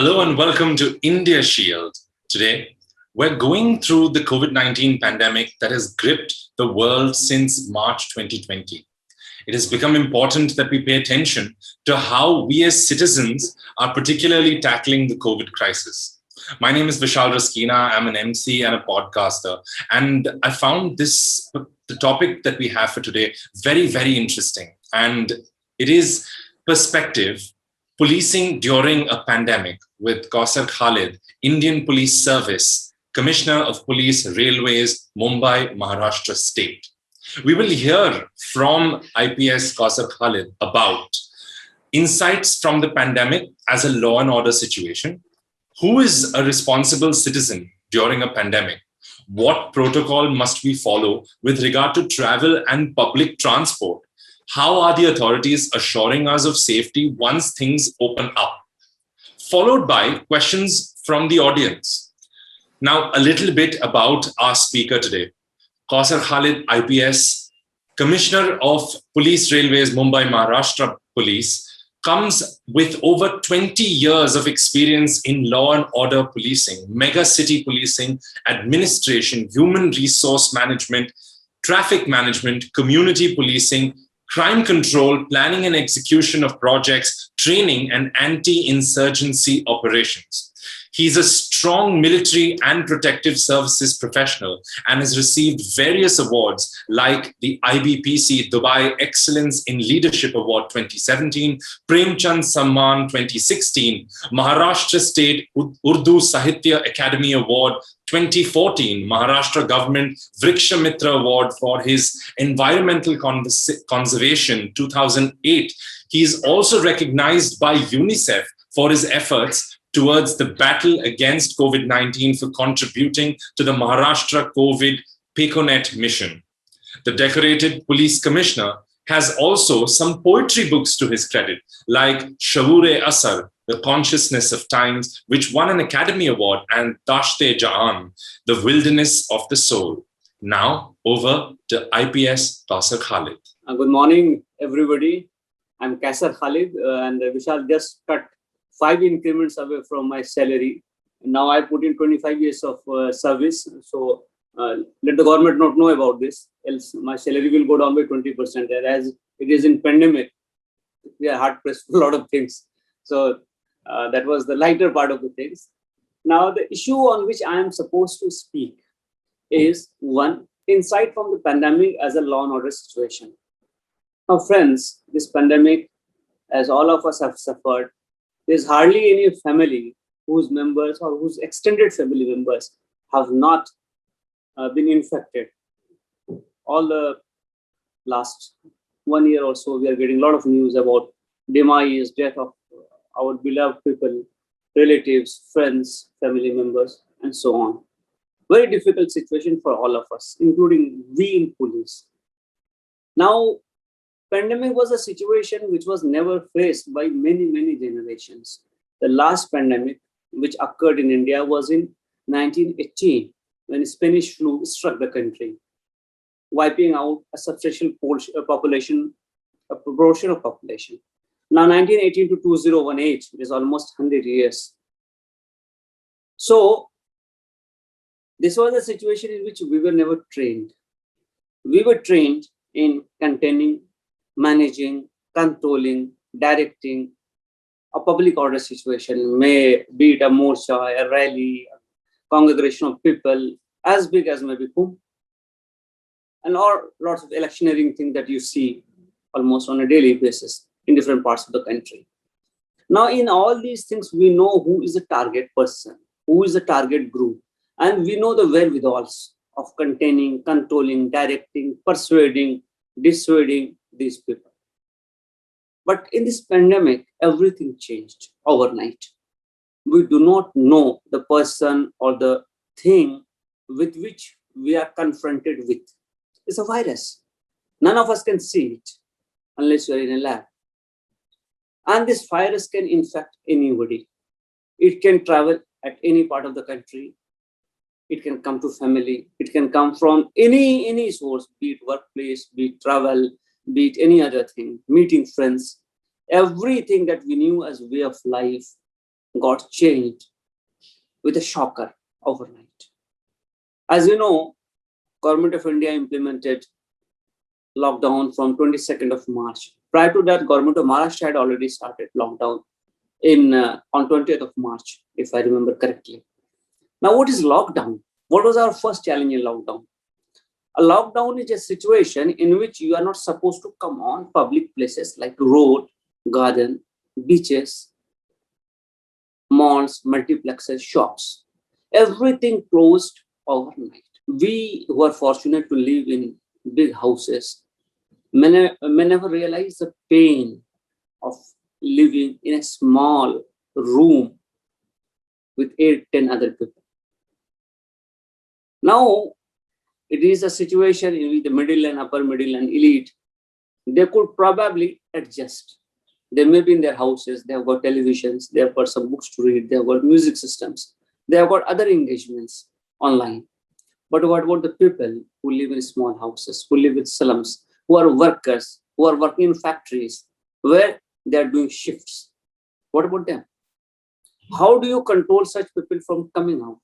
Hello and welcome to India Shield. Today, we're going through the COVID-19 pandemic that has gripped the world since March 2020. It has become important that we pay attention to how we as citizens are particularly tackling the COVID crisis. My name is Vishal Raskina. I'm an MC and a podcaster. And I found the topic that we have for today, very, very interesting. And it is perspective, policing during a pandemic with Quaiser Khalid, Indian Police Service, Commissioner of Police Railways, Mumbai, Maharashtra State. We will hear from IPS Quaiser Khalid about insights from the pandemic as a law and order situation. Who is a responsible citizen during a pandemic? What protocol must we follow with regard to travel and public transport? How are the authorities assuring us of safety once things open up? Followed by questions from the audience. Now, a little bit about our speaker today. Quaiser Khalid IPS, Commissioner of Police Railways, Mumbai, Maharashtra Police, comes with over 20 years of experience in law and order policing, mega city policing, administration, human resource management, traffic management, community policing, crime control, planning and execution of projects, training, and anti-insurgency operations. He's a strong military and protective services professional and has received various awards like the IBPC Dubai Excellence in Leadership Award 2017, Premchand Samman 2016, Maharashtra State Urdu Sahitya Academy Award 2014, Maharashtra Government Vriksha Mitra Award for his environmental conservation 2008. He is also recognized by UNICEF for his efforts towards the battle against COVID-19 for contributing to the Maharashtra COVID PECONET mission. The decorated police commissioner has also some poetry books to his credit, like Shaur-e Asar, The Consciousness of Times, which won an Academy Award, and Dashte Jaan, The Wilderness of the Soul. Now, over to IPS Quaiser Khalid. Good morning, everybody. I'm Quaiser Khalid, and Vishal just cut 5 increments away from my salary. Now I put in 25 years of service. So let the government not know about this, else my salary will go down by 20%. And as it is in pandemic, we are hard pressed for a lot of things. So that was the lighter part of the things. Now the issue on which I am supposed to speak is one, insight from the pandemic as a law and order situation. Now friends, this pandemic, as all of us have suffered, there's hardly any family whose members or whose extended family members have not been infected. All the last 1 year or so, we are getting a lot of news about demise, death of our beloved people, relatives, friends, family members, and so on. Very difficult situation for all of us, including we in police. Now, pandemic was a situation which was never faced by many, many generations. The last pandemic which occurred in India was in 1918, when Spanish flu struck the country, wiping out a substantial population, a proportion of population. Now 1918 to 2018, it is almost 100 years. So this was a situation in which we were never trained. We were trained in containing, managing, controlling, directing a public order situation, may be it a morsha, a rally, a congregation of people, as big as maybe whom, and lots of electioneering things that you see almost on a daily basis in different parts of the country. Now, in all these things, we know who is the target person, who is the target group, and we know the wherewithals of containing, controlling, directing, persuading, dissuading these people. But in this pandemic, everything changed overnight. We do not know the person or the thing with which we are confronted with. It's a virus. None of us can see it unless you're in a lab. And this virus can infect anybody. It can travel at any part of the country. It can come to family. It can come from any source, be it workplace, be it travel, be it any other thing, meeting friends. Everything that we knew as way of life got changed with a shocker overnight. As you know, Government of India implemented lockdown from 22nd of March. Prior to that, Government of Maharashtra had already started lockdown on 20th of March, if I remember correctly. Now, what is lockdown? What was our first challenge in lockdown? A lockdown is a situation in which you are not supposed to come on public places like road, garden, beaches, malls, multiplexes, shops. Everything closed overnight. We who are fortunate to live in big houses may never realize the pain of living in a small room with 8, 10 other people. Now, it is a situation in which the middle and upper middle and elite, they could probably adjust. They may be in their houses, they have got televisions, they have got some books to read, they have got music systems, they have got other engagements online. But what about the people who live in small houses, who live in slums, who are workers, who are working in factories, where they are doing shifts? What about them? How do you control such people from coming out?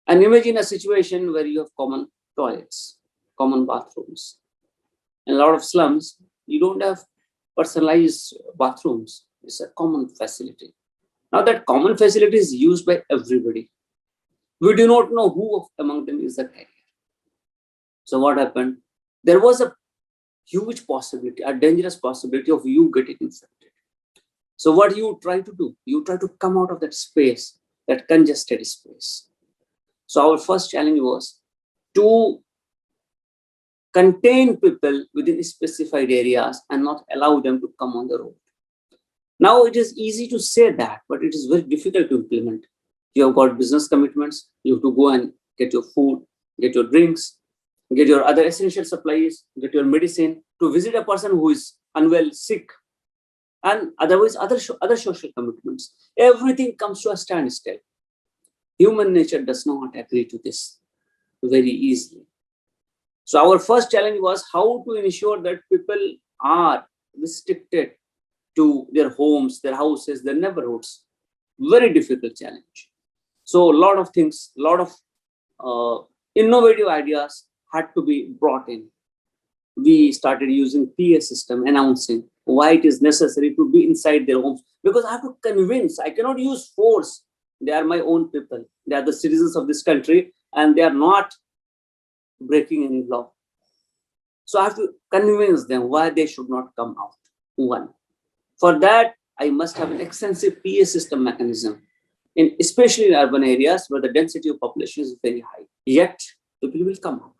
And imagine a situation where you have common toilets, common bathrooms. In a lot of slums, you don't have personalized bathrooms. It's a common facility. Now that common facility is used by everybody. We do not know who among them is the carrier. So what happened? There was a huge possibility, a dangerous possibility of you getting infected. So what you try to do? You try to come out of that space, that congested space. So our first challenge was to contain people within specified areas and not allow them to come on the road. Now it is easy to say that, but it is very difficult to implement. You have got business commitments. You have to go and get your food, get your drinks, get your other essential supplies, get your medicine, to visit a person who is unwell, sick, and otherwise other social commitments. Everything comes to a standstill. Human nature does not agree to this very easily. So our first challenge was how to ensure that people are restricted to their homes, their houses, their neighborhoods. Very difficult challenge. So a lot of things, a lot of innovative ideas had to be brought in. We started using PA system announcing why it is necessary to be inside their homes, because I have to convince, I cannot use force. They are my own people. They are the citizens of this country and they are not breaking any law. So I have to convince them why they should not come out. One. For that, I must have an extensive PA system mechanism, especially in urban areas where the density of population is very high. Yet, people will come out.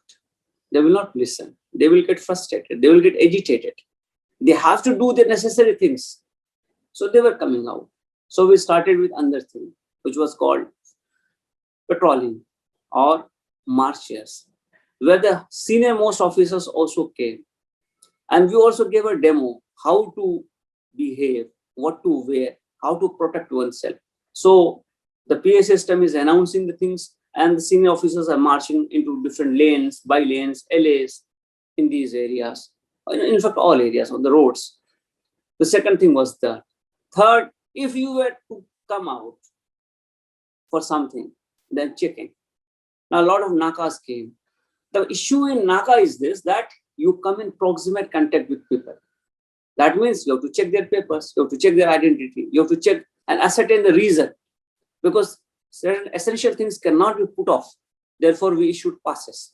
They will not listen. They will get frustrated. They will get agitated. They have to do the necessary things. So they were coming out. So we started with another thing, which was called patrolling or marchers, where the senior most officers also came. And we also gave a demo how to behave, what to wear, how to protect oneself. So the PA system is announcing the things and the senior officers are marching into different lanes, by lanes, LAs in these areas. In fact, all areas on the roads. The second thing was that. Third, if you were to come out for something, then checking. Now, a lot of nakas came. The issue in naka is this, that you come in proximate contact with people. That means you have to check their papers, you have to check their identity, you have to check and ascertain the reason, because certain essential things cannot be put off. Therefore, we issued passes.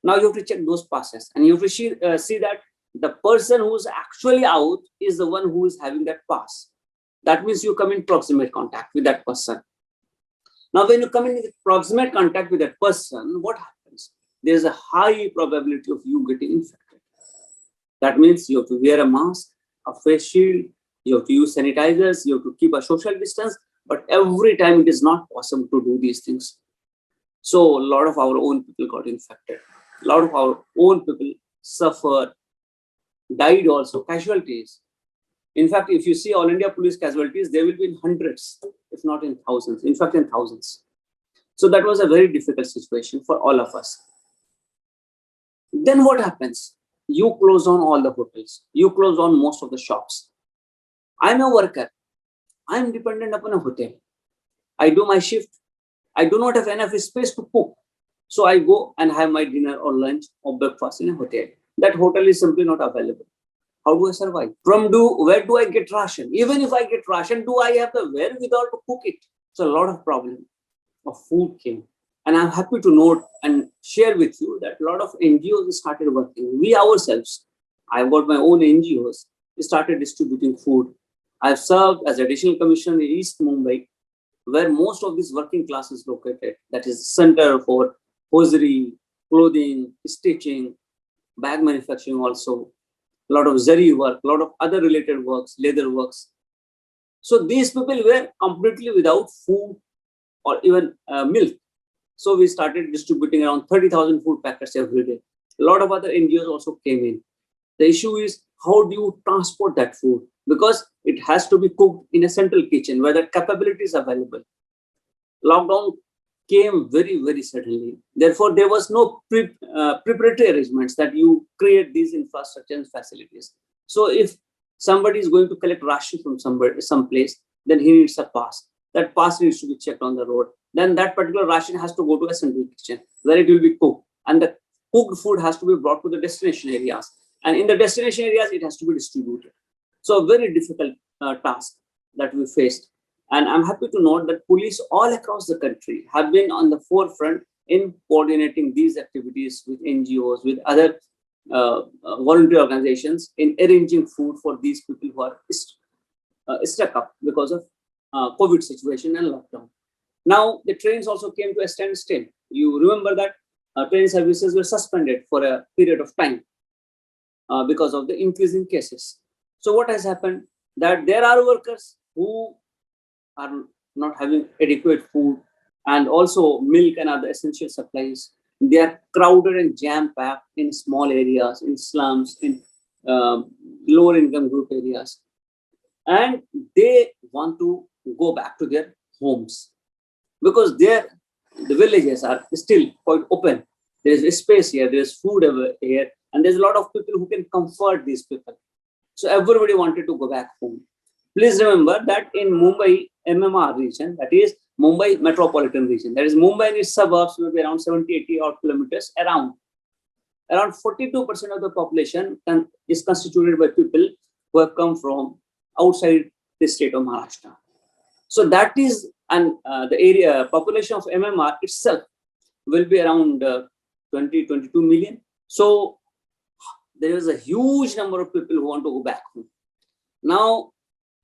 Now you have to check those passes and you have to see that the person who is actually out is the one who is having that pass. That means you come in proximate contact with that person. Now, when you come in proximate contact with that person, what happens? There is a high probability of you getting infected. That means you have to wear a mask, a face shield, you have to use sanitizers, you have to keep a social distance, but every time it is not possible to do these things. So a lot of our own people got infected. A lot of our own people suffered, died also, casualties. In fact, if you see All India Police casualties, they will be in hundreds, if not in thousands, in fact, in thousands. So that was a very difficult situation for all of us. Then what happens? You close down all the hotels. You close down most of the shops. I'm a worker. I am dependent upon a hotel. I do my shift. I do not have enough space to cook. So I go and have my dinner or lunch or breakfast in a hotel. That hotel is simply not available. How do I survive? Where do I get ration? Even if I get ration, do I have the wherewithal to cook it? So a lot of problem of food came. And I'm happy to note and share with you that a lot of NGOs started working. We ourselves, I've got my own NGOs, started distributing food. I've served as additional commissioner in East Mumbai, where most of this working class is located. That is center for hosiery, clothing, stitching, bag manufacturing also, a lot of zari work, a lot of other related works, leather works. So these people were completely without food or even milk. So we started distributing around 30,000 food packets every day. A lot of other NGOs also came in. The issue is, how do you transport that food? Because it has to be cooked in a central kitchen where that capability is available. Lockdown came very, very suddenly. Therefore, there was no preparatory arrangements that you create these infrastructure and facilities. So if somebody is going to collect ration from someplace, then he needs a pass. That pass needs to be checked on the road. Then that particular ration has to go to a central kitchen where it will be cooked. And the cooked food has to be brought to the destination areas. And in the destination areas, it has to be distributed. So a very difficult task that we faced. And I'm happy to note that police all across the country have been on the forefront in coordinating these activities with NGOs, with other voluntary organizations in arranging food for these people who are stuck up because of COVID situation and lockdown. Now, the trains also came to a standstill. You remember that train services were suspended for a period of time because of the increasing cases. So what has happened? That there are workers who are not having adequate food and also milk and other essential supplies. They are crowded and jam-packed in small areas, in slums, in lower income group areas. And they want to go back to their homes because the villages are still quite open. There is a space here, there is food here, and there's a lot of people who can comfort these people. So everybody wanted to go back home. Please remember that in Mumbai MMR region, that is Mumbai metropolitan region, that is Mumbai and its suburbs, maybe around 70, 80 odd kilometers around 42% of the population is constituted by people who have come from outside the state of Maharashtra. So that is, and the area population of MMR itself will be around 22 million. So there is a huge number of people who want to go back home. Now,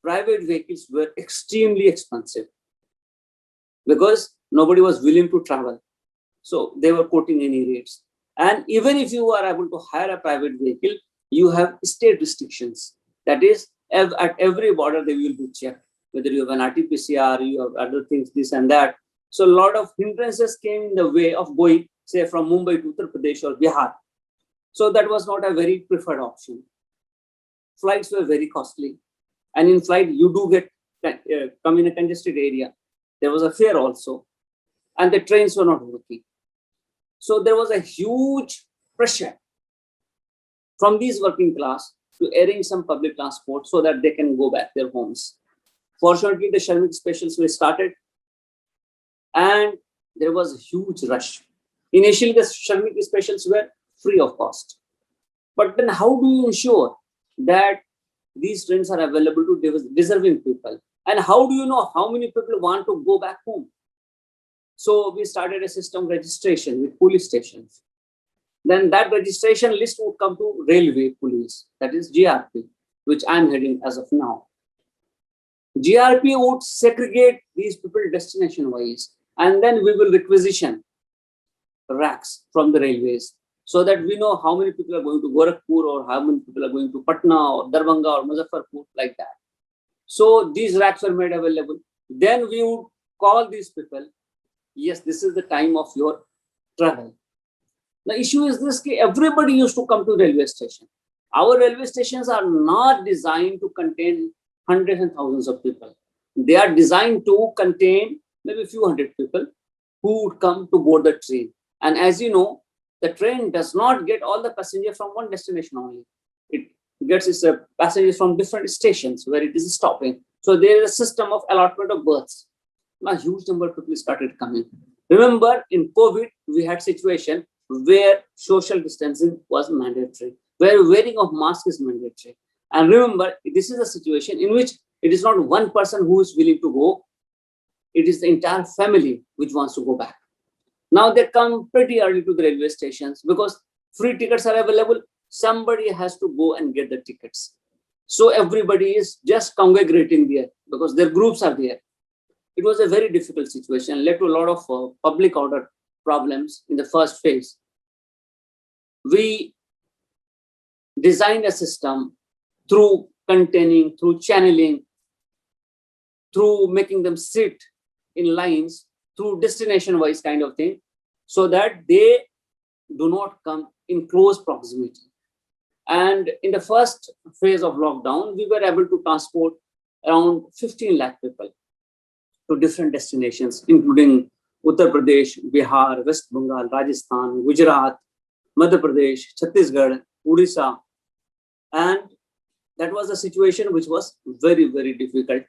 private vehicles were extremely expensive because nobody was willing to travel. So they were quoting any rates. And even if you are able to hire a private vehicle, you have state restrictions. That is, at every border, they will be checked. Whether you have an RT-PCR, you have other things, this and that. So a lot of hindrances came in the way of going, say, from Mumbai to Uttar Pradesh or Bihar. So that was not a very preferred option. Flights were very costly. And in flight, you do get come in a congested area. There was a fare also. And the trains were not working. So there was a huge pressure from these working class to arrange some public transport so that they can go back their homes. Fortunately, the Sharmik specials were started and there was a huge rush. Initially, the Sharmik specials were free of cost. But then how do you ensure that these trains are available to deserving people? And how do you know how many people want to go back home? So we started a system registration with police stations. Then that registration list would come to railway police, that is GRP, which I'm heading as of now. GRP would segregate these people destination wise, and then we will requisition racks from the railways so that we know how many people are going to Gorakhpur or how many people are going to Patna or Darbhanga or Muzaffarpur, like that. So these racks were made available. Then we would call these people, yes, this is the time of your travel. The issue is this, everybody used to come to railway station. Our railway stations are not designed to contain hundreds and thousands of people. They are designed to contain maybe a few hundred people who would come to board the train. And as you know, the train does not get all the passengers from one destination only. It gets its passengers from different stations where it is stopping. So there is a system of allotment of berths. A huge number of people started coming. Remember, in COVID, we had situation where social distancing was mandatory, where wearing of mask is mandatory. And remember, this is a situation in which it is not one person who is willing to go, it is the entire family which wants to go back. Now they come pretty early to the railway stations because free tickets are available. Somebody has to go and get the tickets. So everybody is just congregating there because their groups are there. It was a very difficult situation, led to a lot of public order problems in the first phase. We designed a system through containing, through channeling, through making them sit in lines, through destination-wise kind of thing, so that they do not come in close proximity. And in the first phase of lockdown, we were able to transport around 15 lakh people to different destinations, including Uttar Pradesh, Bihar, West Bengal, Rajasthan, Gujarat, Madhya Pradesh, Chhattisgarh, Odisha. And that was a situation which was very, very difficult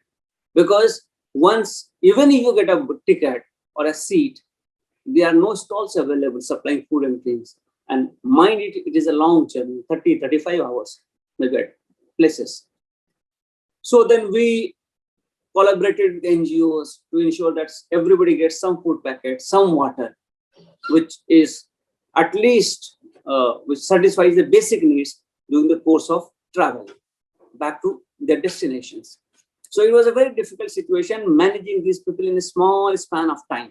because once, even if you get a ticket or a seat, there are no stalls available supplying food and things. And mind it, it is a long journey, 30, 35 hours, maybe at places. So then we collaborated with NGOs to ensure that everybody gets some food packets, some water, which is at least, which satisfies the basic needs during the course of travel back to their destinations. So it was a very difficult situation managing these people in a small span of time.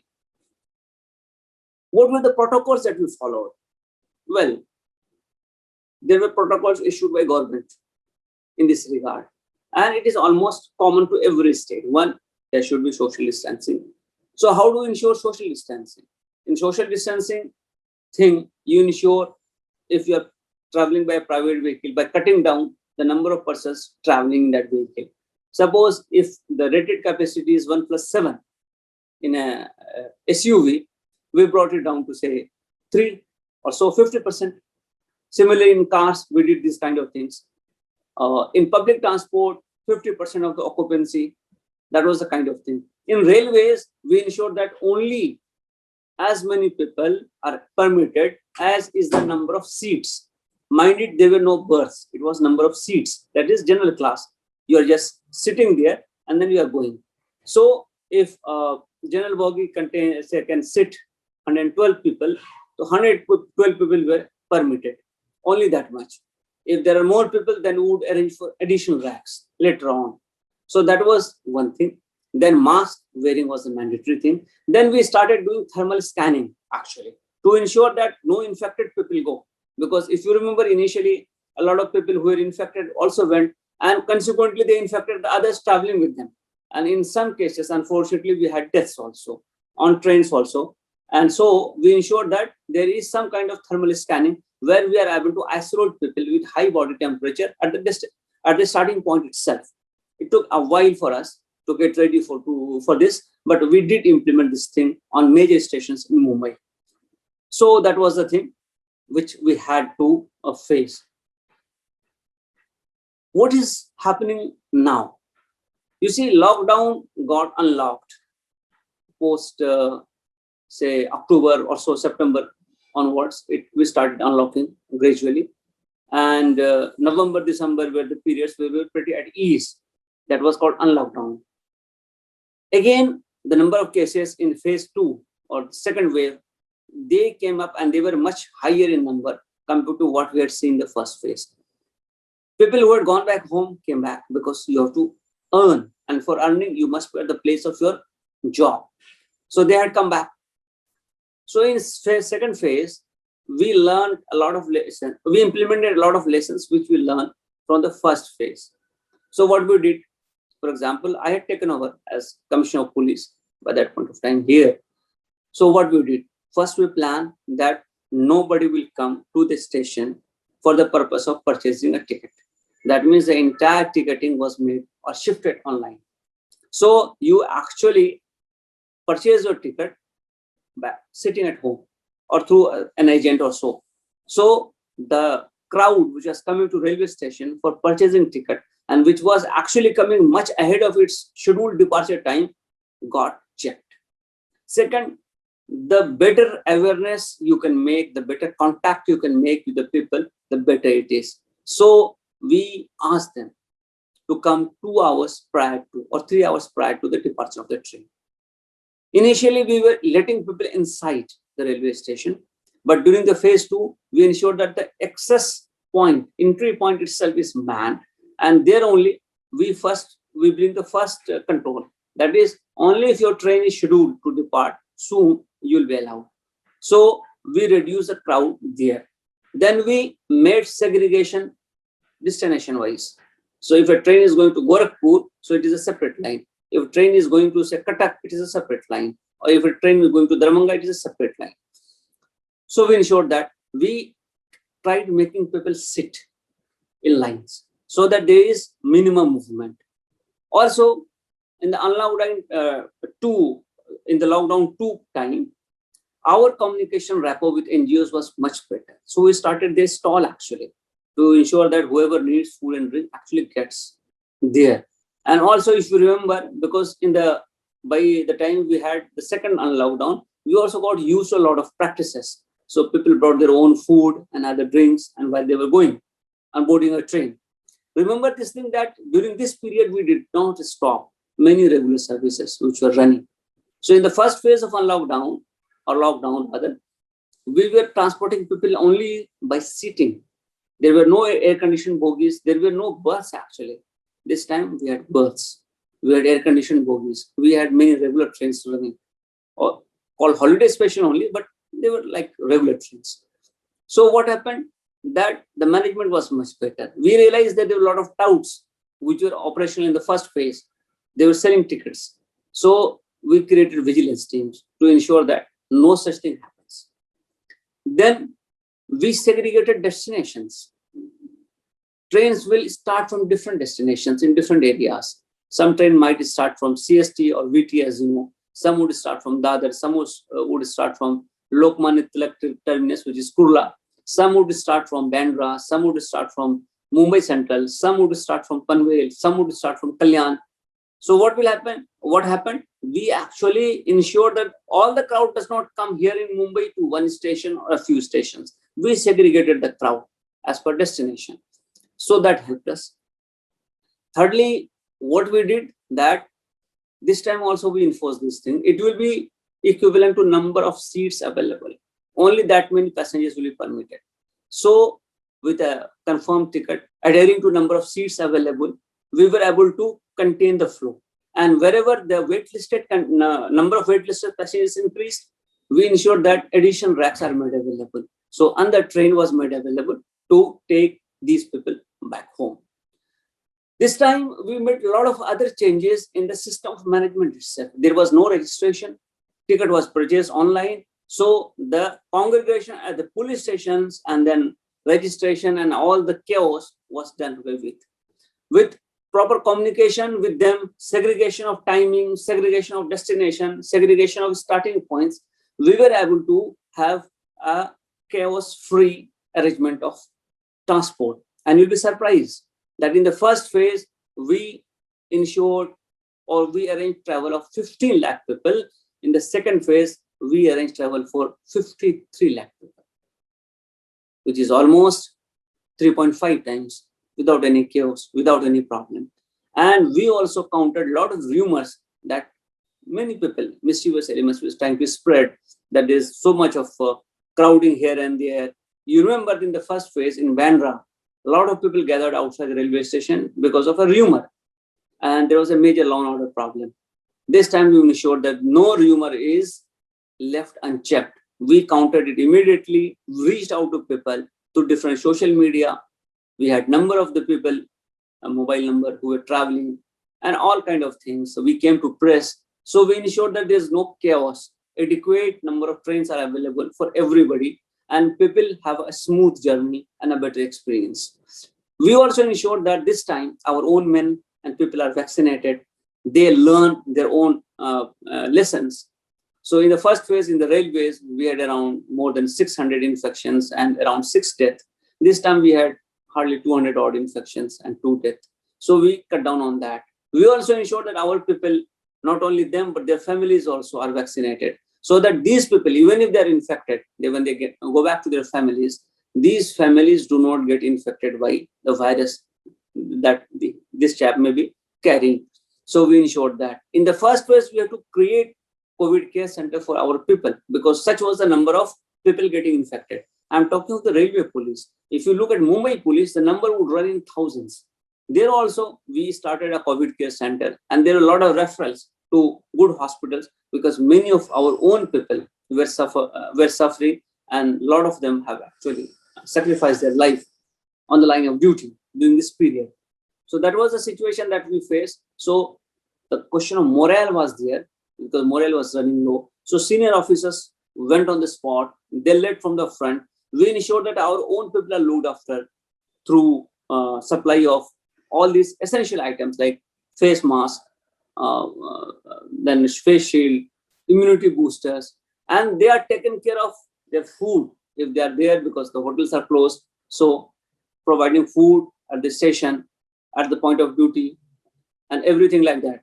What were the protocols that we followed? Well, there were protocols issued by government in this regard. And it is almost common to every state. One, there should be social distancing. So how do we ensure social distancing? In social distancing thing, you ensure if you are traveling by a private vehicle, by cutting down the number of persons traveling in that vehicle. Suppose if the rated capacity is 1+7 in a SUV, we brought it down to say 3 or so, 50%. Similarly, in cars, we did these kind of things. In public transport, 50% of the occupancy, that was the kind of thing. In railways, we ensured that only as many people are permitted as is the number of seats. Mind it, there were no berths. It was number of seats. That is general class. You are just sitting there and then you are going. So if general bogie can sit 112 people, so 112 people were permitted. Only that much. If there are more people, then we would arrange for additional racks later on. So that was one thing. Then mask wearing was a mandatory thing. Then we started doing thermal scanning actually to ensure that no infected people go. Because if you remember initially, a lot of people who were infected also went and consequently they infected the others traveling with them. And in some cases, unfortunately, we had deaths also on trains also. And so we ensured that there is some kind of thermal scanning where we are able to isolate people with high body temperature at the starting point itself. It took a while for us to get ready for this, but we did implement this thing on major stations in Mumbai. So that was the thing which we had to face. What is happening now? You see, lockdown got unlocked post, say, October or so, September onwards. We started unlocking gradually. And November, December were the periods where we were pretty at ease. That was called unlockdown. Again, the number of cases in phase 2 or the second wave, they came up and they were much higher in number compared to what we had seen in the first phase. People who had gone back home came back because you have to earn. And for earning, you must be at the place of your job. So they had come back. So in second phase, we learned a lot of lessons. We implemented a lot of lessons which we learned from the first phase. So what we did, for example, I had taken over as Commissioner of Police by that point of time here. So what we did, first we planned that nobody will come to the station for the purpose of purchasing a ticket. That means the entire ticketing was made or shifted online. So you actually purchase your ticket by sitting at home or through an agent or so. So the crowd which was coming to railway station for purchasing ticket, and which was actually coming much ahead of its scheduled departure time, got checked. Second, the better awareness you can make, the better contact you can make with the people, the better it is. So we asked them to come 2 hours prior to or 3 hours prior to the departure of the train. Initially, we were letting people inside the railway station, but during the phase 2, we ensured that the access point, entry point itself is manned, and there only we bring the first control. That is, only if your train is scheduled to depart soon, you will be allowed. So we reduce the crowd there. Then we made segregation destination wise. So if a train is going to Gorakhpur, so it is a separate line. If a train is going to say Cuttack, it is a separate line. Or if a train is going to Darbhanga, it is a separate line. So we ensured that we tried making people sit in lines so that there is minimum movement. Also, in the lockdown 2 time, our communication rapport with NGOs was much better. So we started this stall actually to ensure that whoever needs food and drink actually gets there. And also, if you remember, because by the time we had the second lockdown, we also got used to a lot of practices. So people brought their own food and other drinks, and while they were going on boarding a train. Remember this thing that during this period, we did not stop many regular services which were running. So in the first phase of lockdown, we were transporting people only by sitting. There were no air-conditioned bogies. There were no berths actually. This time we had berths. We had air-conditioned bogies. We had many regular trains running, called holiday special only, but they were like regular trains. So what happened? That the management was much better. We realized that there were a lot of touts which were operational in the first phase. They were selling tickets. So we created vigilance teams to ensure that no such thing happens. Then we segregated destinations. Trains will start from different destinations in different areas. Some train might start from CST or VT, as you know. Some would start from Dadar. Some would start from Lokmanya Tilak terminus, which is Kurla. Some would start from Bandra. Some would start from Mumbai Central. Some would start from Panvel. Some would start from Kalyan. So what will happen? What happened? We actually ensured that all the crowd does not come here in Mumbai to one station or a few stations. We segregated the crowd as per destination. So that helped us. Thirdly, what we did that this time also we enforced this thing. It will be equivalent to number of seats available. Only that many passengers will be permitted. So with a confirmed ticket, adhering to number of seats available, we were able to contain the flow. And wherever the number of waitlisted passengers increased, we ensured that additional racks are made available. So another train was made available to take these people back home. This time, we made a lot of other changes in the system of management itself. There was no registration. Ticket was purchased online. So the congregation at the police stations and then registration and all the chaos was done away with. With proper communication with them, segregation of timing, segregation of destination, segregation of starting points, we were able to have a chaos-free arrangement of transport. And you'll be surprised that in the first phase, we ensured or we arranged travel of 15 lakh people. In the second phase, we arranged travel for 53 lakh people, which is almost 3.5 times without any chaos, without any problem. And we also countered a lot of rumors that many people, mischievous elements, was trying to spread that there's so much of crowding here and there. You remember in the first phase in Bandra, a lot of people gathered outside the railway station because of a rumor. And there was a major law and order problem. This time we ensured that no rumor is left unchecked. We countered it immediately, reached out to people to different social media. We had number of the people, a mobile number who were traveling and all kind of things. So we came to press. So we ensured that there's no chaos. Adequate number of trains are available for everybody and people have a smooth journey and a better experience. We also ensured that this time our own men and people are vaccinated. They learn their own lessons. So in the first phase in the railways, we had around more than 600 infections and around 6 deaths. This time we had hardly 200 odd infections and 2 deaths. So we cut down on that. We also ensure that our people, not only them, but their families also are vaccinated. So that these people, even if they're infected, when they go back to their families, these families do not get infected by the virus that this chap may be carrying. So we ensured that. In the first place, we have to create COVID care center for our people, because such was the number of people getting infected. I'm talking of the railway police. If you look at Mumbai police, the number would run in thousands. There also, we started a COVID care center, and there are a lot of referrals to good hospitals, because many of our own people were suffering, and a lot of them have actually sacrificed their life on the line of duty during this period. So that was the situation that we faced. So the question of morale was there, because morale was running low. So senior officers went on the spot. They led from the front. We ensured that our own people are looked after through supply of all these essential items like face mask, then face shield, immunity boosters, and they are taken care of their food if they are there, because the hotels are closed. So providing food at the station, at the point of duty, and everything like that.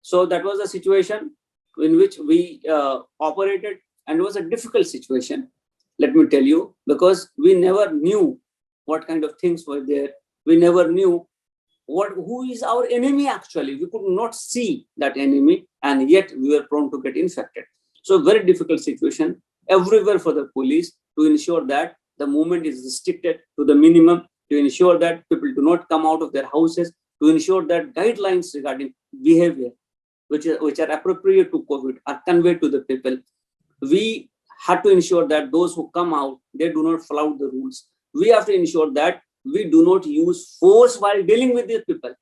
So that was a situation in which we operated, and it was a difficult situation, let me tell you, because we never knew what kind of things were there. We never knew who is our enemy actually. We could not see that enemy, and yet we were prone to get infected. So very difficult situation everywhere for the police to ensure that the movement is restricted to the minimum, to ensure that people do not come out of their houses, to ensure that guidelines regarding behavior, which are appropriate to COVID, are conveyed to the people. We had to ensure that those who come out, they do not flout the rules. We have to ensure that we do not use force while dealing with these people.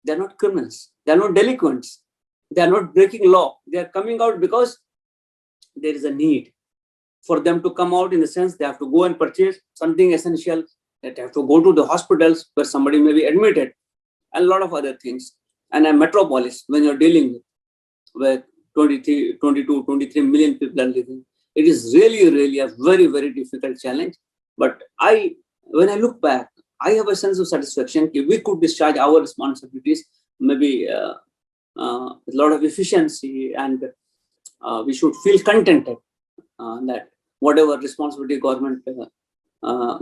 They are not criminals. They are not delinquents. They are not breaking law. They are coming out because there is a need for them to come out, in the sense they have to go and purchase something essential, that have to go to the hospitals where somebody may be admitted, and a lot of other things. And a metropolis, when you're dealing with where 22, 23 million people are living, it is really a very, very difficult challenge. But when I look back, I have a sense of satisfaction that we could discharge our responsibilities maybe with a lot of efficiency, and we should feel contented that whatever responsibility government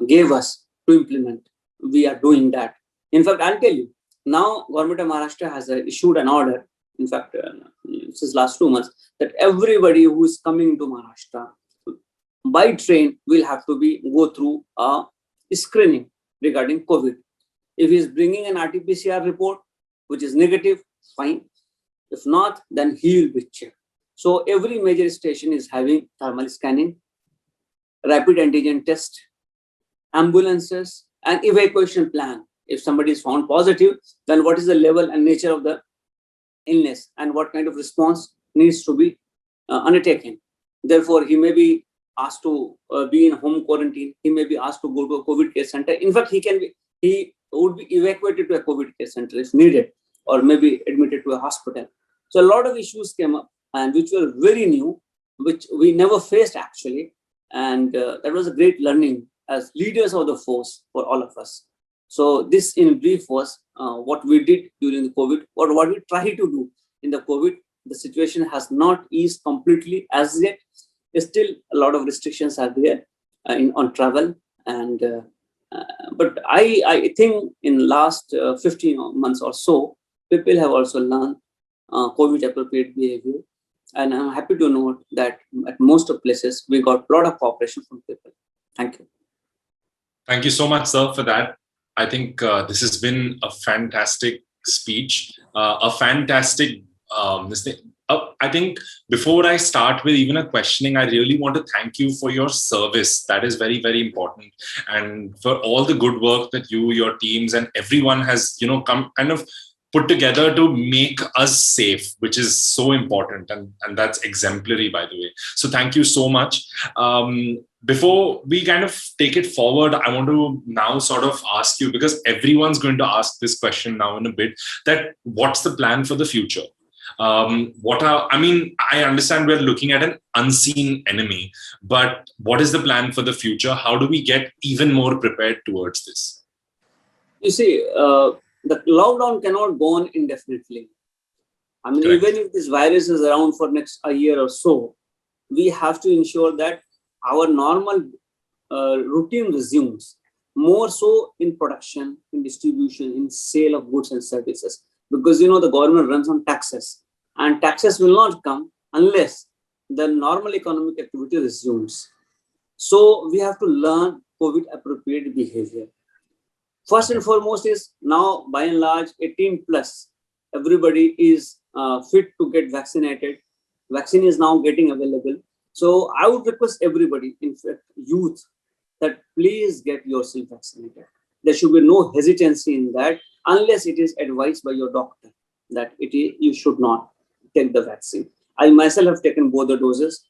gave us to implement, we are doing that. In fact, I'll tell you, now government of Maharashtra has issued an order, in fact, since last 2 months, that everybody who is coming to Maharashtra by train will have to go through a screening regarding COVID. If he is bringing an RT-PCR report, which is negative, fine. If not, then he will be checked. So every major station is having thermal scanning, rapid antigen test, ambulances, and evacuation plan. If somebody is found positive, then what is the level and nature of the illness, and what kind of response needs to be undertaken. Therefore, he may be asked to be in home quarantine. He may be asked to go to a COVID care center. In fact, he would be evacuated to a COVID care center if needed, or maybe admitted to a hospital. So a lot of issues came up, and which were very new, which we never faced actually. And that was a great learning as leaders of the force for all of us. So this in brief was what we did during the COVID, or what we tried to do in the COVID. The situation has not eased completely as yet. Still, a lot of restrictions are there on travel, and but I think in last 15 months or so, people have also learned COVID appropriate behavior, and I'm happy to note that at most of places we got a lot of cooperation from people. Thank you. Thank you so much, sir, for that. I think this has been a fantastic speech, a fantastic I think before I start with even a questioning, I really want to thank you for your service. That is very, very important. And for all the good work that you, your teams, and everyone has, come kind of put together to make us safe, which is so important. And that's exemplary, by the way. So thank you so much. Before we kind of take it forward, I want to now sort of ask you, because everyone's going to ask this question now in a bit, that what's the plan for the future? I understand we're looking at an unseen enemy, but what is the plan for the future? How do we get even more prepared towards this? You see, the lockdown cannot go on indefinitely. I mean, Correct. even if this virus is around for next a year or so, we have to ensure that our normal routine resumes, more so in production, in distribution, in sale of goods and services. Because, the government runs on taxes, and taxes will not come unless the normal economic activity resumes. So we have to learn COVID appropriate behavior. First and foremost is now, by and large, 18 plus, everybody is fit to get vaccinated. Vaccine is now getting available. So I would request everybody, in fact, youth, that please get yourself vaccinated. There should be no hesitancy in that unless it is advised by your doctor that you should not take the vaccine. I myself have taken both the doses,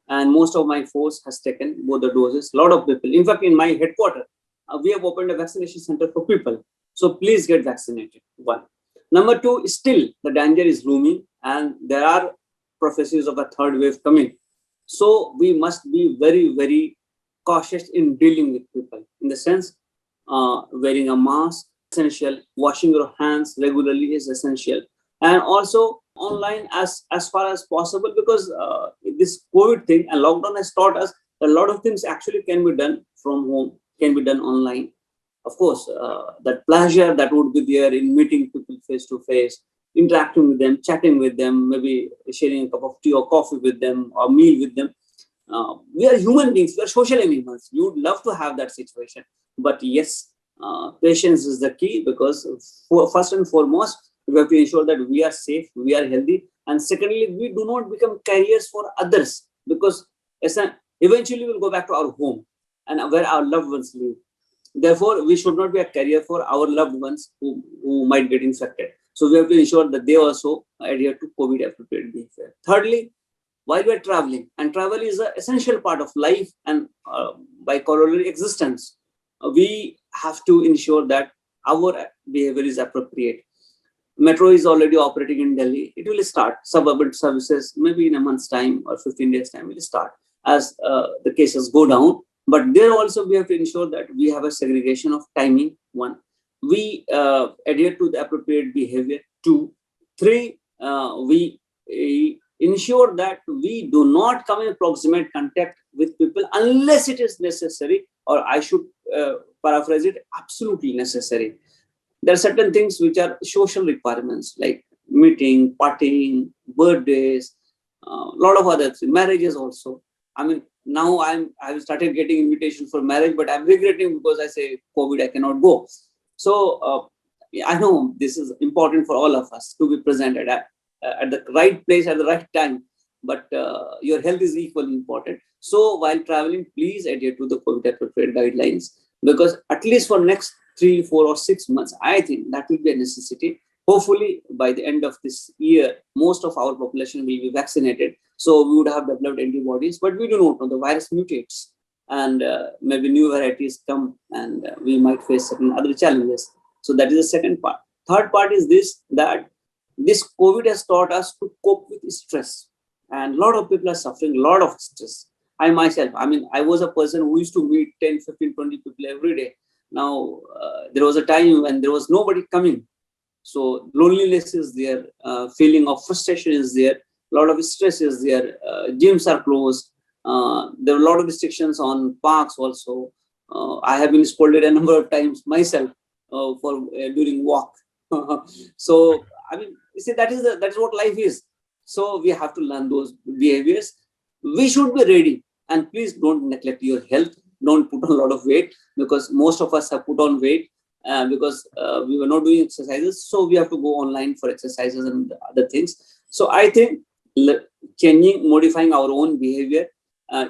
and most of my force has taken both the doses. A lot of people, in fact, in my headquarters, we have opened a vaccination center for people. So please get vaccinated. One. Number two, still the danger is looming, and there are prophecies of a third wave coming. So we must be very, very cautious in dealing with people, in the sense wearing a mask essential, washing your hands regularly is essential, and also online as far as possible, because this COVID thing and lockdown has taught us a lot of things actually can be done from home, can be done online. Of course, that pleasure that would be there in meeting people face to face, interacting with them, chatting with them, maybe sharing a cup of tea or coffee with them or meal with them. We are human beings, we are social animals. You would love to have that situation. But yes, patience is the key, because first and foremost, we have to ensure that we are safe, we are healthy. And secondly, we do not become carriers for others, because eventually we'll go back to our home and where our loved ones live. Therefore, we should not be a carrier for our loved ones who might get infected. So we have to ensure that they also adhere to COVID appropriate behavior. Thirdly, while we are traveling, and travel is an essential part of life and by corollary existence, we have to ensure that our behavior is appropriate. Metro is already operating in Delhi. It will start. Suburban services, maybe in a month's time or 15 days time, will start as the cases go down. But there also we have to ensure that we have a segregation of timing. One, we adhere to the appropriate behavior. Two, three, we ensure that we do not come in proximate contact with people unless it is necessary, or I should paraphrase it, absolutely necessary. There are certain things which are social requirements, like meeting, partying, birthdays, a lot of other things, marriages also. I mean, now I've started getting invitations for marriage, but I'm regretting because I say COVID, I cannot go. So I know this is important for all of us to be present at the right place at the right time, but your health is equally important. So while traveling, please adhere to the COVID appropriate guidelines, because at least for next 3, 4, or 6 months, I think that will be a necessity. Hopefully, by the end of this year, most of our population will be vaccinated. So we would have developed antibodies, but we do not know. The virus mutates, and maybe new varieties come, and we might face certain other challenges. So that is the second part. Third part is this, that this COVID has taught us to cope with stress. And a lot of people are suffering a lot of stress. I myself, I was a person who used to meet 10, 15, 20 people every day. Now, there was a time when there was nobody coming. So loneliness is there, feeling of frustration is there, a lot of stress is there, gyms are closed, there are a lot of restrictions on parks also. I have been scolded a number of times myself for during walk. So, you see, that is what life is. So we have to learn those behaviors. We should be ready, and please don't neglect your health. Don't put on a lot of weight, because most of us have put on weight because we were not doing exercises. So we have to go online for exercises and other things. So I think changing, modifying our own behavior,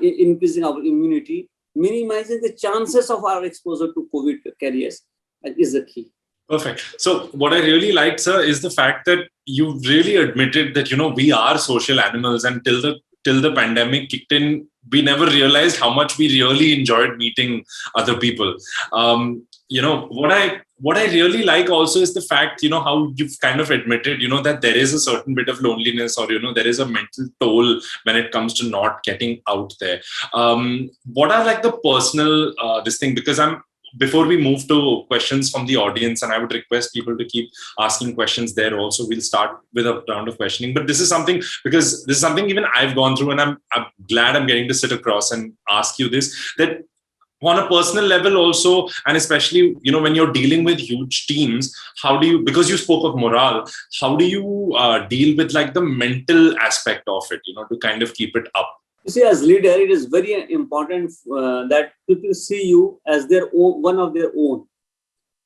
increasing our immunity, minimizing the chances of our exposure to COVID carriers is the key. Perfect. So what I really liked, sir, is the fact that you really admitted that, we are social animals, and till the pandemic kicked in, we never realized how much we really enjoyed meeting other people. What I really like also is the fact, how you've kind of admitted, that there is a certain bit of loneliness, or, there is a mental toll when it comes to not getting out there. What are like the personal, this thing, because before we move to questions from the audience, and I would request people to keep asking questions there also, we'll start with a round of questioning. But this is something, because this is something even I've gone through, and I'm glad I'm getting to sit across and ask you this, that on a personal level also, and especially, when you're dealing with huge teams, how do you, because you spoke of morale, how do you deal with like the mental aspect of it, to kind of keep it up? You see, as leader, it is very important that people see you as their own, one of their own.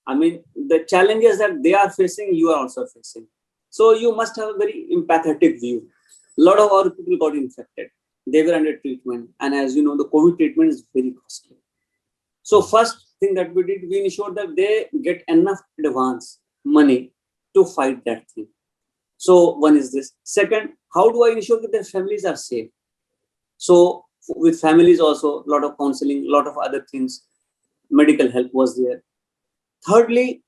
I mean, the challenges that they are facing, you are also facing. So you must have a very empathetic view. A lot of our people got infected. They were under treatment. And as you know, the COVID treatment is very costly. So first thing that we did, we ensured that they get enough advance money to fight that thing. So one is this. Second, how do I ensure that their families are safe? So with families also, a lot of counseling, a lot of other things, medical help was there. Thirdly,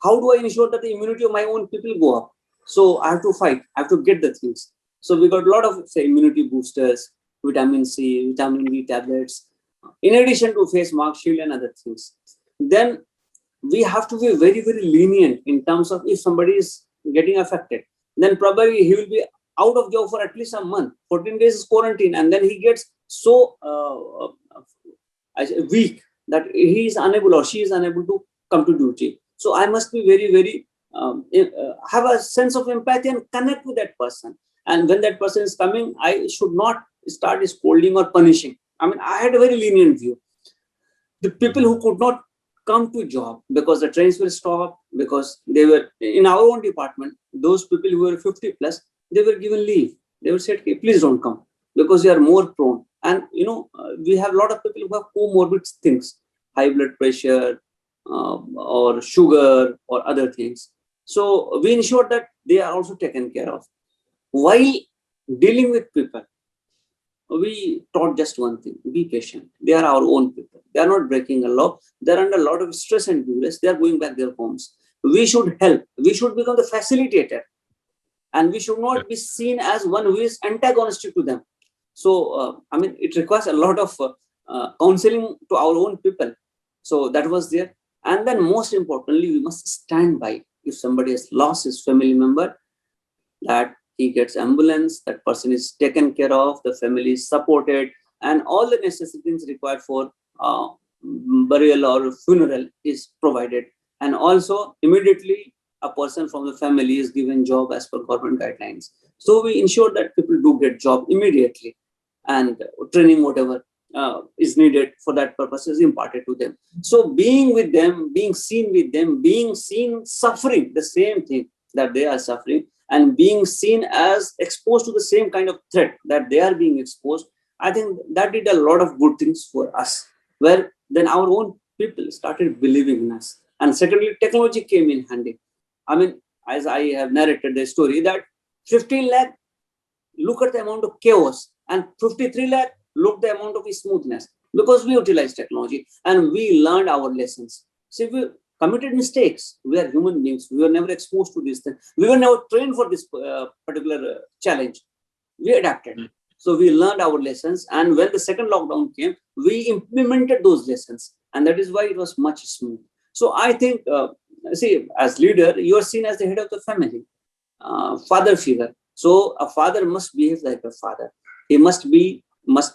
how do I ensure that the immunity of my own people go up? So I have to fight, I have to get the things. So we got a lot of, say, immunity boosters, vitamin C, vitamin D tablets, in addition to face mask, shield and other things. Then we have to be very, very lenient in terms of if somebody is getting affected, then probably he will be out of job for at least a month. 14 days is quarantine, and then he gets so weak that he is unable or she is unable to come to duty. So I must be very, very have a sense of empathy and connect with that person. And when that person is coming, I should not start scolding or punishing. I mean, I had a very lenient view. The people who could not come to job because the trains were stopped, because they were in our own department, those people who were 50 plus, they were given leave. They were said, okay, please don't come because you are more prone. And, we have a lot of people who have comorbid things, high blood pressure or sugar or other things. So we ensure that they are also taken care of. While dealing with people, we taught just one thing: be patient. They are our own people. They are not breaking a law. They are under a lot of stress and duress. They are going back their homes. We should help. We should become the facilitator. And we should not be seen as one who is antagonistic to them. So, I mean, it requires a lot of counseling to our own people. So that was there. And then most importantly, we must stand by. If somebody has lost his family member, that he gets ambulance, that person is taken care of, the family is supported, and all the necessary things required for burial or funeral is provided. And also immediately a person from the family is given job as per government guidelines. So we ensure that people do get job immediately, and training, whatever is needed for that purpose, is imparted to them. So being with them, being seen with them, being seen suffering the same thing that they are suffering, and being seen as exposed to the same kind of threat that they are being exposed, I think that did a lot of good things for us, where then our own people started believing in us. And secondly, technology came in handy. I mean, as I have narrated the story, that 15 lakh, look at the amount of chaos, and 53 lakh, look the amount of smoothness, because we utilized technology and we learned our lessons. See, we committed mistakes. We are human beings. We were never exposed to this thing. We were never trained for this particular challenge. We adapted. So we learned our lessons. And when the second lockdown came, we implemented those lessons. And that is why it was much smooth. So I think, see, as leader, you are seen as the head of the family, father figure. So a father must behave like a father. He must be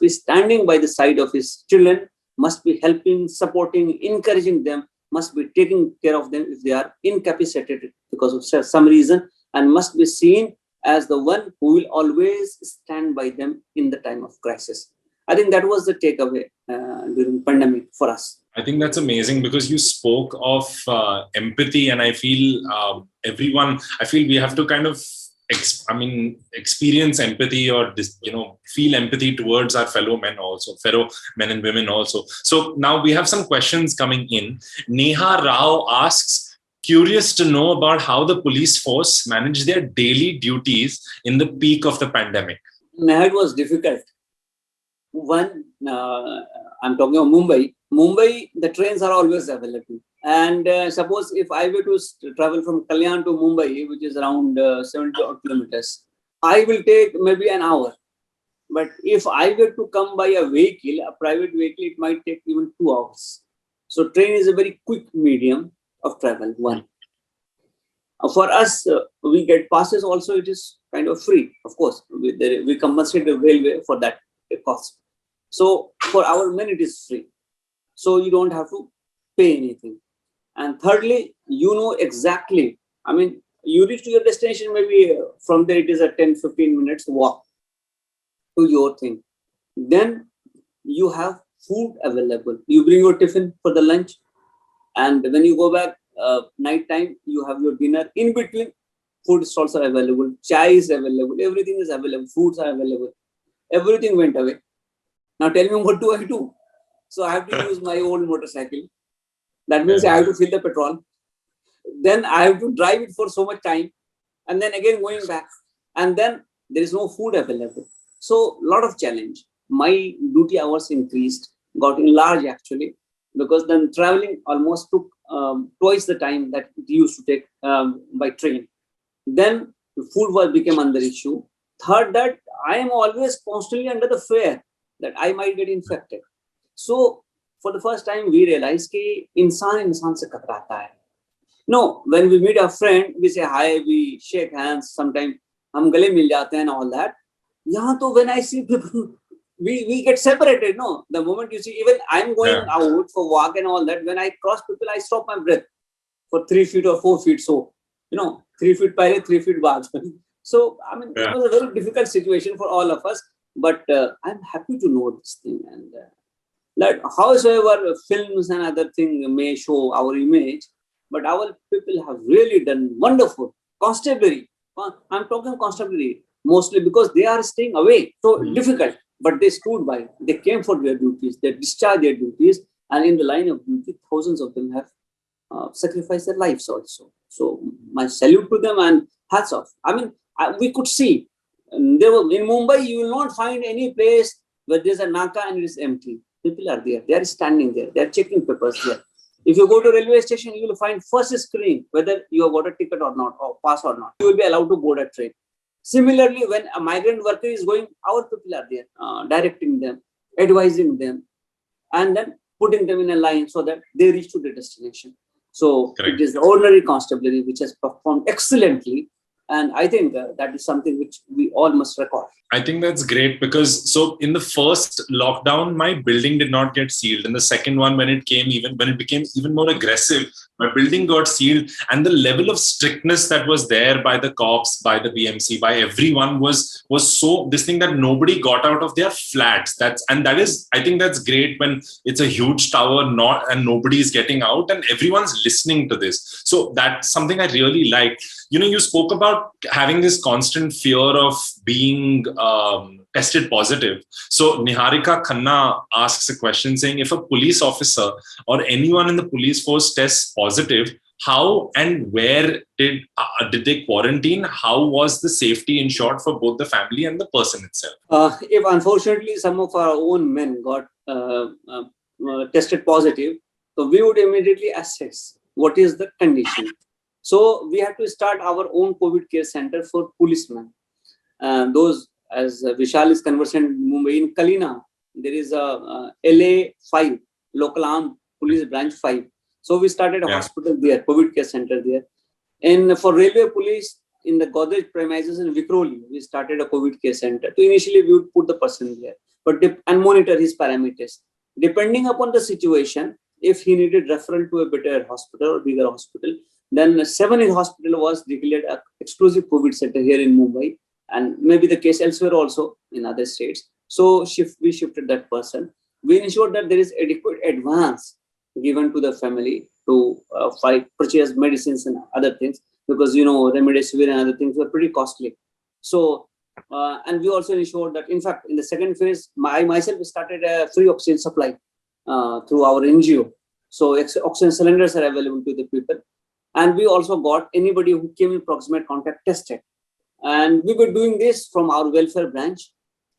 standing by the side of his children, must be helping, supporting, encouraging them, must be taking care of them if they are incapacitated because of some reason, and must be seen as the one who will always stand by them in the time of crisis. I think that was the takeaway during pandemic for us. I think that's amazing, because you spoke of empathy, and I feel we have to kind of experience empathy, or feel empathy towards our fellow men and women also. So now we have some questions coming in. Neha Rao asks, curious to know about how the police force managed their daily duties in the peak of the pandemic. Neha, it was difficult. One, I'm talking of Mumbai. Mumbai, the trains are always available. And suppose if I were to travel from Kalyan to Mumbai, which is around 70 kilometers, I will take maybe an hour. But if I were to come by a vehicle, a private vehicle, it might take even 2 hours. So train is a very quick medium of travel. One. For us, we get passes also, it is kind of free. Of course, we compensate the railway for that cost. So for our men, it is free. So you don't have to pay anything. And thirdly, you know exactly, I mean, you reach to your destination, maybe from there it is a 10-15 minutes walk to your thing. Then you have food available. You bring your tiffin for the lunch. And when you go back, night time, you have your dinner. In between, food stalls are available, chai is available, everything is available, foods are available. Everything went away. Now tell me, what do I do? So I have to use my old motorcycle. That means I have to fill the petrol. Then I have to drive it for so much time. And then again going back. And then there is no food available. So a lot of challenge. My duty hours increased, got enlarged actually, because then traveling almost took twice the time that it used to take by train. Then the food became under issue. Third, that I am always constantly under the fear that I might get infected. So for the first time, we realized that insan se katrata hai. No, when we meet a friend, we say hi, we shake hands, sometimes hum gale mil jate hain and all that. Yahan to when I see people, we get separated, no? The moment you see, even I'm going out for walk and all that, when I cross people, I stop my breath for 3 feet or 4 feet. So, 3 feet pehle, 3 feet baad. So, I mean, it was a very difficult situation for all of us, but I'm happy to know this thing. And that however films and other things may show our image, but our people have really done wonderful. Constabulary, I'm talking constabulary, mostly because they are staying away. So difficult. But they stood by. They came for their duties. They discharged their duties, and in the line of duty, thousands of them have sacrificed their lives also. So my salute to them and hats off. I mean, we could see there were in Mumbai. You will not find any place where there's a naka and it is empty. People are there. They are standing there. They are checking papers there. If you go to railway station, you will find first screen whether you have got a ticket or not, or pass or not. You will be allowed to board a train. Similarly, when a migrant worker is going, our people are there, directing them, advising them, and then putting them in a line so that they reach to the destination. So it is the ordinary constabulary which has performed excellently. And I think that is something which we all must record. I think that's great because so in the first lockdown, my building did not get sealed. In the second one, when it became even more aggressive, my building got sealed, and the level of strictness that was there by the cops, by the BMC, by everyone was so this thing that nobody got out of their flats. I think that's great when it's a huge tower, and nobody's getting out and everyone's listening to this. So that's something I really like. You spoke about having this constant fear of being tested positive. So Niharika Khanna asks a question saying, if a police officer or anyone in the police force tests positive, how and where did they quarantine? How was the safety ensured for both the family and the person itself? If unfortunately some of our own men got tested positive, so we would immediately assess what is the condition. So we have to start our own COVID care center for policemen. Those, as Vishal is conversant in Mumbai, in Kalina, there is a LA 5, local armed police branch 5. So we started a hospital there, COVID care center there. And for railway police, in the Godrej premises in Vikhroli, we started a COVID care center. So initially we would put the person there, and monitor his parameters. Depending upon the situation, if he needed referral to a better hospital or bigger hospital, then 7 Hospital was declared an exclusive COVID center here in Mumbai, and maybe the case elsewhere also in other states. So we shifted that person. We ensured that there is adequate advance given to the family to purchase medicines and other things, because remdesivir and other things were pretty costly. So and we also ensured that, in fact, in the second phase, I myself started a free oxygen supply through our NGO. So oxygen cylinders are available to the people. And we also got anybody who came in proximate contact tested. And we were doing this from our welfare branch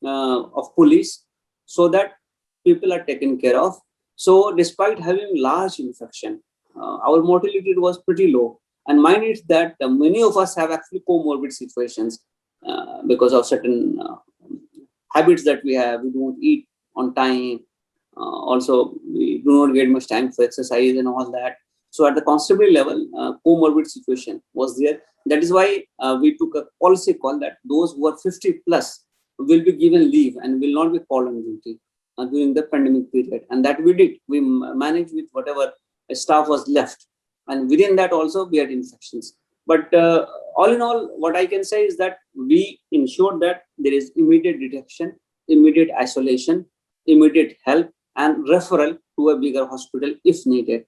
of police, so that people are taken care of. So despite having large infection, our mortality was pretty low. And mind is that many of us have actually comorbid situations because of certain habits that we have. We don't eat on time. Also, we do not get much time for exercise and all that. So at the constabulary level, comorbid situation was there. That is why we took a policy call that those who are 50 plus will be given leave and will not be called on duty during the pandemic period. And that we did. We managed with whatever staff was left. And within that also, we had infections. But all in all, what I can say is that we ensured that there is immediate detection, immediate isolation, immediate help, and referral to a bigger hospital if needed.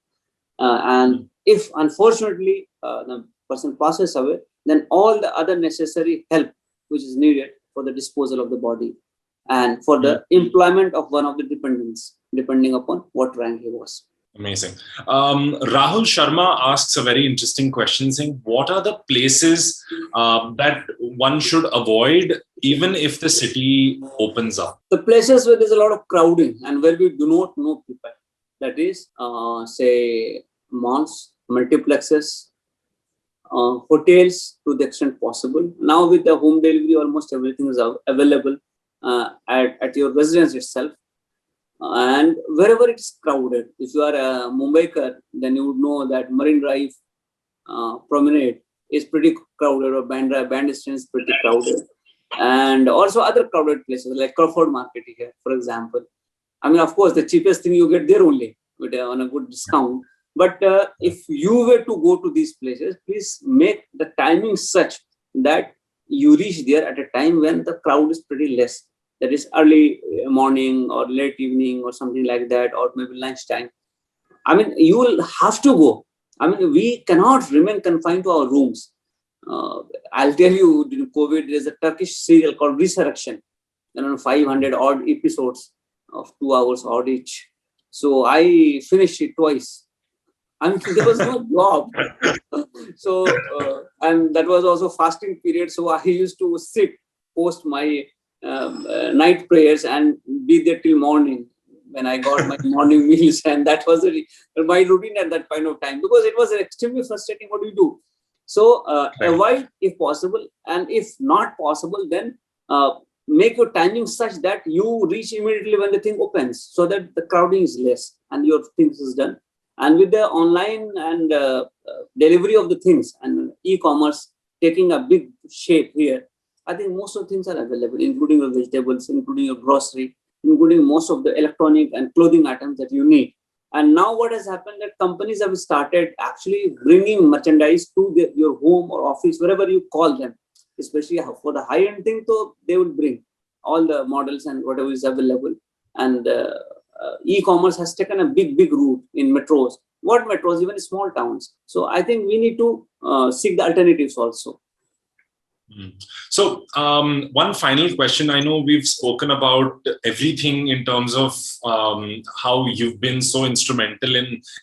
And if unfortunately the person passes away, then all the other necessary help which is needed for the disposal of the body and for the employment of one of the dependents, depending upon what rank he was. Amazing. Rahul Sharma asks a very interesting question saying, what are the places that one should avoid even if the city opens up? The places where there's a lot of crowding and where we do not know people. That is, say, malls, multiplexes, hotels to the extent possible. Now with the home delivery, almost everything is available at your residence itself. And wherever it is crowded, if you are a Mumbaiker, then you would know that Marine Drive promenade is pretty crowded, or Bandstand is pretty crowded. And also other crowded places like Crawford Market here, for example. I mean, of course, the cheapest thing you get there only with on a good discount. But if you were to go to these places, please make the timing such that you reach there at a time when the crowd is pretty less. That is early morning or late evening or something like that, or maybe lunchtime. I mean, you will have to go. I mean, we cannot remain confined to our rooms. I'll tell you, during COVID, there's a Turkish serial called Resurrection, 500 odd episodes of 2 hours odd each. So I finished it twice. I mean, there was no job. So, and that was also fasting period. So I used to sit post my night prayers and be there till morning when I got my morning meals. And that was my routine at that point of time, because it was extremely frustrating. What do you do? So avoid if possible, and if not possible, then make your timing such that you reach immediately when the thing opens, so that the crowding is less and your things is done. And with the online and delivery of the things and e-commerce taking a big shape here, I think most of the things are available, including your vegetables, including your grocery, including most of the electronic and clothing items that you need. And now what has happened that companies have started actually bringing merchandise to your home or office, wherever you call them, especially for the high-end thing. So they will bring all the models and whatever is available. And e-commerce has taken a big route in metros. What metros? Even small towns. So I think we need to seek the alternatives also. So one final question. I know we've spoken about everything in terms of how you've been so instrumental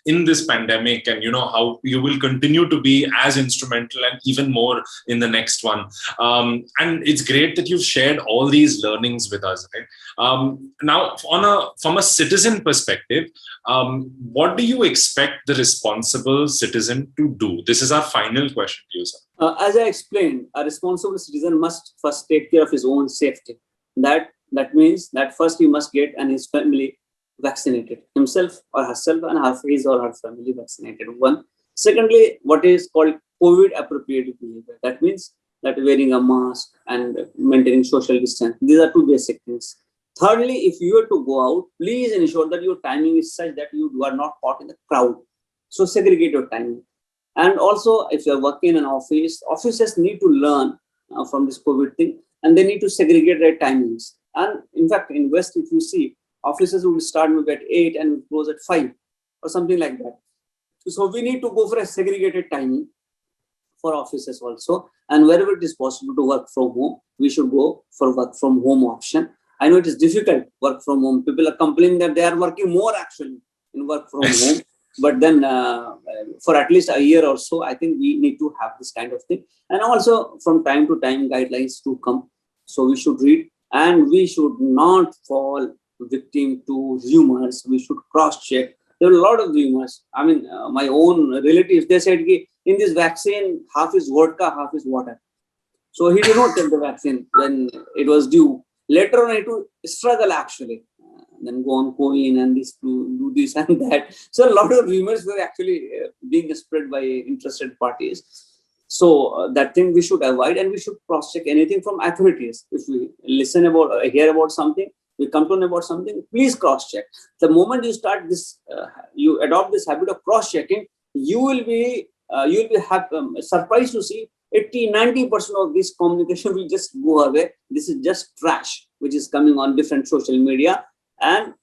in this pandemic, and how you will continue to be as instrumental and even more in the next one. And it's great that you've shared all these learnings with us. Right? Now, from a citizen perspective, what do you expect the responsible citizen to do? This is our final question to you, sir. As I explained, a responsible citizen must first take care of his own safety. That means that first he must get and his family vaccinated, himself or herself, and his or her family vaccinated. One. Secondly, what is called COVID appropriate behavior. That means that wearing a mask and maintaining social distance. These are two basic things. Thirdly, if you were to go out, please ensure that your timing is such that you are not caught in the crowd. So segregate your timing. And also, if you're working in an office, officers need to learn from this COVID thing, and they need to segregate their timings. And in fact, in West, if you see, officers will start maybe at 8 and close at 5 or something like that. So we need to go for a segregated timing for officers also. And wherever it is possible to work from home, we should go for work from home option. I know it is difficult, work from home. People are complaining that they are working more actually in work from home. But then for at least a year or so, I think we need to have this kind of thing. And also from time to time, guidelines to come. So we should read, and we should not fall victim to rumors. We should cross-check. There are a lot of rumors. I mean, my own relatives, they said, in this vaccine, half is vodka, half is water. So he did not take the vaccine when it was due. Later on, I had to struggle actually. then go on coin and this do this and that. So a lot of rumors were actually being spread by interested parties. So that thing we should avoid, and we should cross-check anything from authorities. If we listen about or hear about something, we come to know about something, please cross-check. The moment you start this, you adopt this habit of cross-checking, you will be surprised to see 80-90% of this communication will just go away. This is just trash, which is coming on different social media. And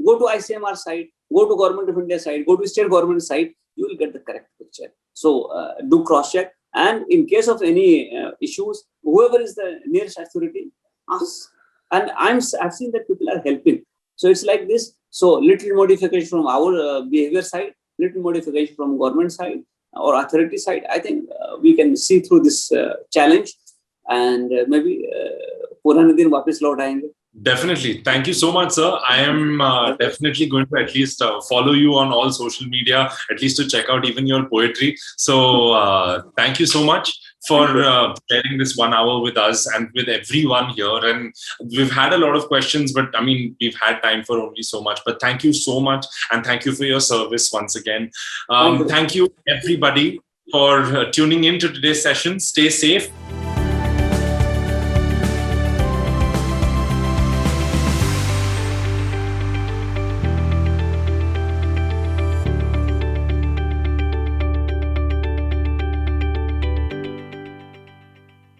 go to ICMR site, go to Government of India site, go to state government site, you will get the correct picture. So do cross-check. And in case of any issues, whoever is the nearest authority, ask. And I've seen that people are helping. So it's like this. So little modification from our behavior side, little modification from government side or authority side. I think we can see through this challenge, and maybe पुराने दिन वापस लौट आएंगे. Definitely. Thank you so much, sir. I am definitely going to at least follow you on all social media, at least to check out even your poetry. So thank you so much for sharing this 1 hour with us and with everyone here. And we've had a lot of questions, but I mean, we've had time for only so much. But thank you so much. And thank you for your service once again. Thank you, everybody, for tuning in to today's session. Stay safe.